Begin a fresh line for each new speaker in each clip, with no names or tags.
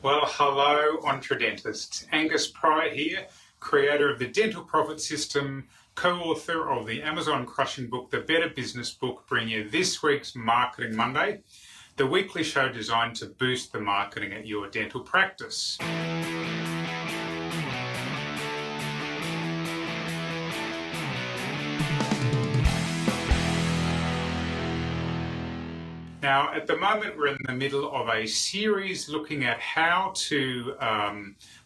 Well, hello, Dentists. Angus Pryor here, creator of the Dental Profit System, co-author of the Amazon crushing book, The Better Business Book, bringing you this week's Marketing Monday, the weekly show designed to boost the marketing at your dental practice. Now, at the moment, we're in the middle of a series looking at how to,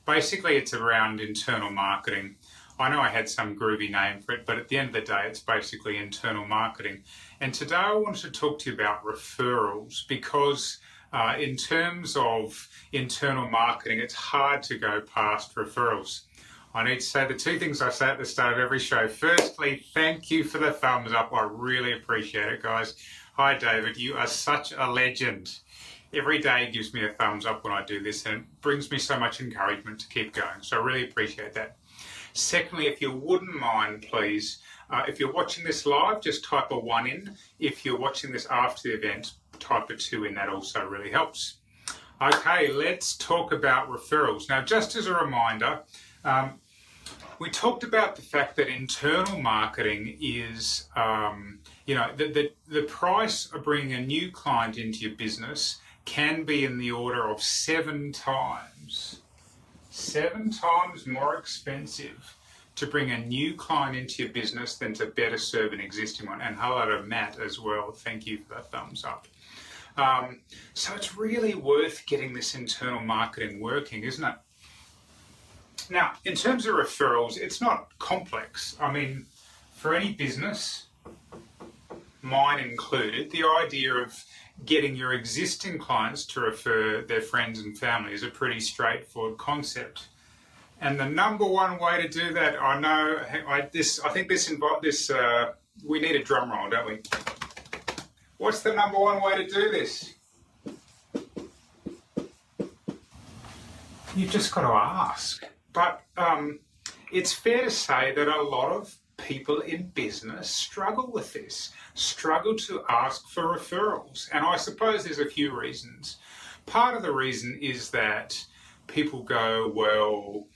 basically it's around internal marketing. I know I had some groovy name for it, but at the end of the day, it's basically internal marketing. And today I wanted to talk to you about referrals because in terms of internal marketing, it's hard to go past referrals. I need to say the two things I say at the start of every show. Firstly, thank you for the thumbs up. I really appreciate it, guys. Hi, David. You are such a legend. Every day gives me a thumbs up when I do this, and it brings me so much encouragement to keep going. So I really appreciate that. Secondly, if you wouldn't mind, please, if you're watching this live, just type a 1 in. If you're watching this after the event, type a 2 in. That also really helps. Okay, let's talk about referrals. Now, just as a reminder, we talked about the fact that internal marketing is, the price of bringing a new client into your business can be in the order of 7 times more expensive to bring a new client into your business than to better serve an existing one. And hello to Matt as well. Thank you for the thumbs up. So it's really worth getting this internal marketing working, isn't it? Now, in terms of referrals, it's not complex. I mean, for any business, mine included, the idea of getting your existing clients to refer their friends and family is a pretty straightforward concept. And the number one way to do that, I know, we need a drum roll, don't we? What's the number one way to do this? You've just got to ask. But it's fair to say that a lot of people in business struggle with this, struggle to ask for referrals. And I suppose there's a few reasons. Part of the reason is that people go, well,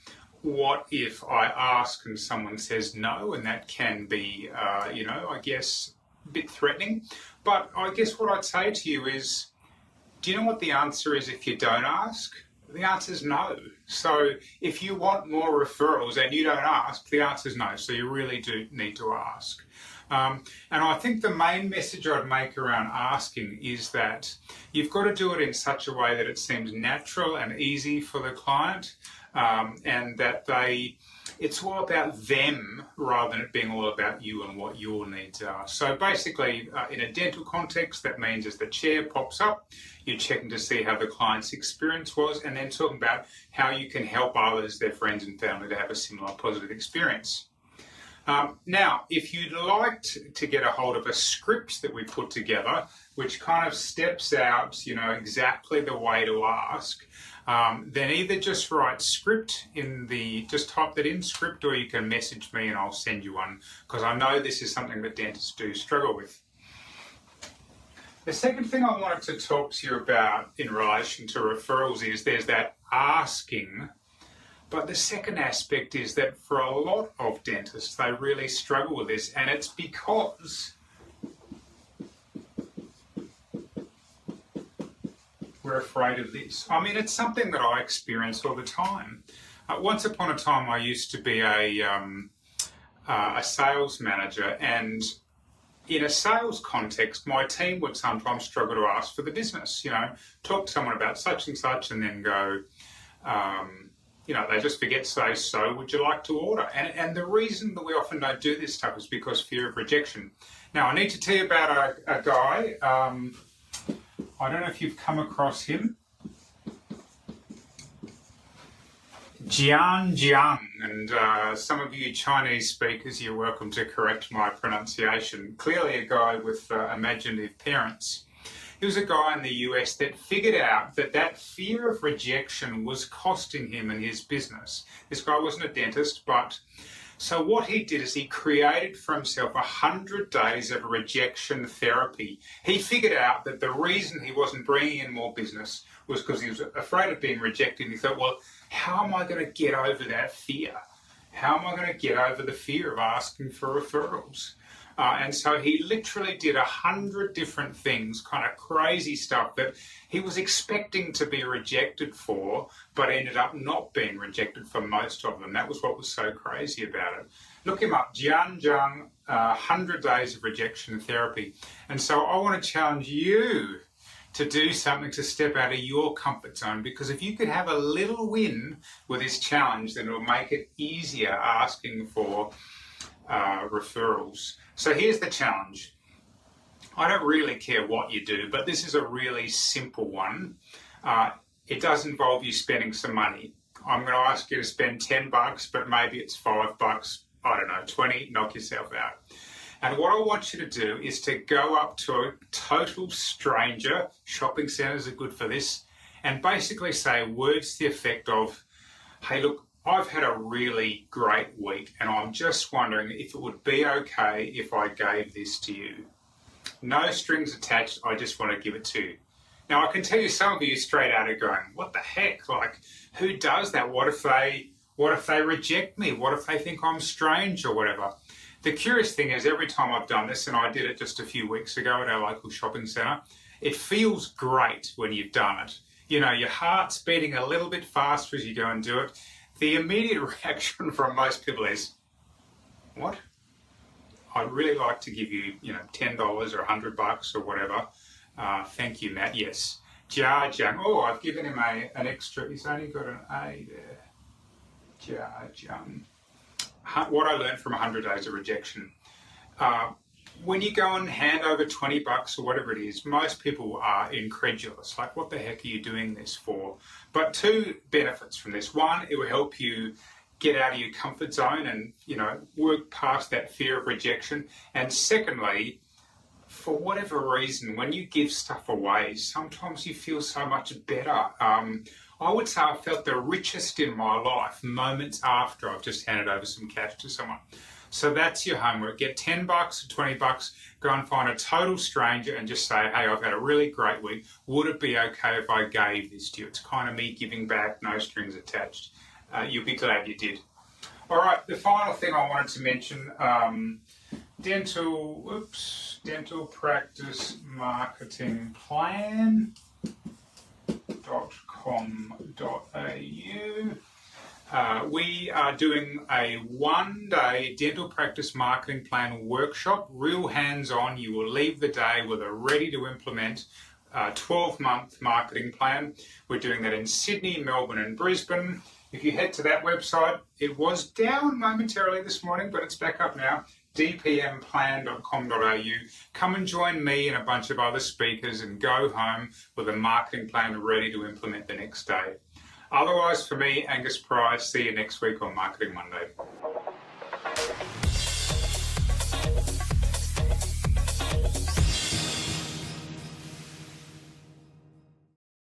what if I ask and someone says no? And that can be, I guess, a bit threatening. But I guess what I'd say to you is, do you know what the answer is if you don't ask? The answer is no. So if you want more referrals and you don't ask, the answer is no. So you really do need to ask. And I think the main message I'd make around asking is that you've got to do it in such a way that it seems natural and easy for the client, and that it's all about them rather than it being all about you and what your needs are. So basically, in a dental context, that means as the chair pops up, you're checking to see how the client's experience was and then talking about how you can help others, their friends and family, to have a similar positive experience. Now, if you'd like to get a hold of a script that we put together, which kind of steps out, exactly the way to ask, then either just write script just type that in, script, or you can message me and I'll send you one, because I know this is something that dentists do struggle with. The second thing I wanted to talk to you about in relation to referrals is there's that asking, but the second aspect is that for a lot of dentists, they really struggle with this, and it's because we're afraid of this. I mean, it's something that I experience all the time. Once upon a time, I used to be a sales manager, and in a sales context, my team would sometimes struggle to ask for the business. Talk to someone about such and such, and then go, they just forget to say, so would you like to order? And the reason that we often don't do this stuff is because fear of rejection. Now, I need to tell you about a guy. I don't know if you've come across him. Jian, and some of you Chinese speakers, you're welcome to correct my pronunciation. Clearly a guy with imaginative parents. He was a guy in the US that figured out that fear of rejection was costing him and his business. This guy wasn't a dentist, but So what he did is he created for himself 100 days of rejection therapy. He figured out that the reason he wasn't bringing in more business was because he was afraid of being rejected. And he thought, well, how am I going to get over that fear? How am I going to get over the fear of asking for referrals? And so he literally did 100 different things, kind of crazy stuff that he was expecting to be rejected for, but ended up not being rejected for most of them. That was what was so crazy about it. Look him up, Jian Zhang, 100 Days of Rejection Therapy. And so I want to challenge you to do something to step out of your comfort zone, because if you could have a little win with this challenge, then it'll make it easier asking for referrals. So here's the challenge. I don't really care what you do, but this is a really simple one. It does involve you spending some money. I'm going to ask you to spend $10, but maybe it's $5, I don't know, 20, knock yourself out. And what I want you to do is to go up to a total stranger, shopping centres are good for this, and basically say words to the effect of, hey, look, I've had a really great week and I'm just wondering if it would be okay if I gave this to you. No strings attached, I just want to give it to you. Now I can tell you some of you straight out are going, what the heck, like who does that? What if they reject me? What if they think I'm strange or whatever? The curious thing is every time I've done this, and I did it just a few weeks ago at our local shopping centre, it feels great when you've done it. You know, your heart's beating a little bit faster as you go and do it. The immediate reaction from most people is, what? I'd really like to give you, $10 or $100 or whatever. Thank you, Matt. Yes. Jia Jiang. Oh, I've given him an extra. He's only got an A there. Jia Jiang. What I learned from 100 Days of Rejection. When you go and hand over $20 or whatever it is, most people are incredulous. Like, what the heck are you doing this for? But two benefits from this. One, it will help you get out of your comfort zone and, work past that fear of rejection. And secondly, for whatever reason, when you give stuff away, sometimes you feel so much better. I would say I felt the richest in my life moments after I've just handed over some cash to someone. So that's your homework. Get $10 or $20, go and find a total stranger and just say, hey, I've had a really great week. Would it be okay if I gave this to you? It's kind of me giving back, no strings attached. You'll be glad you did. All right, the final thing I wanted to mention, dental practice marketing plan.com.au. We are doing a one-day dental practice marketing plan workshop, real hands-on. You will leave the day with a ready-to-implement 12-month marketing plan. We're doing that in Sydney, Melbourne and Brisbane. If you head to that website, it was down momentarily this morning, but it's back up now, dpmplan.com.au. Come and join me and a bunch of other speakers and go home with a marketing plan ready to implement the next day. Otherwise, for me, Angus Pryor, see you next week on Marketing Monday.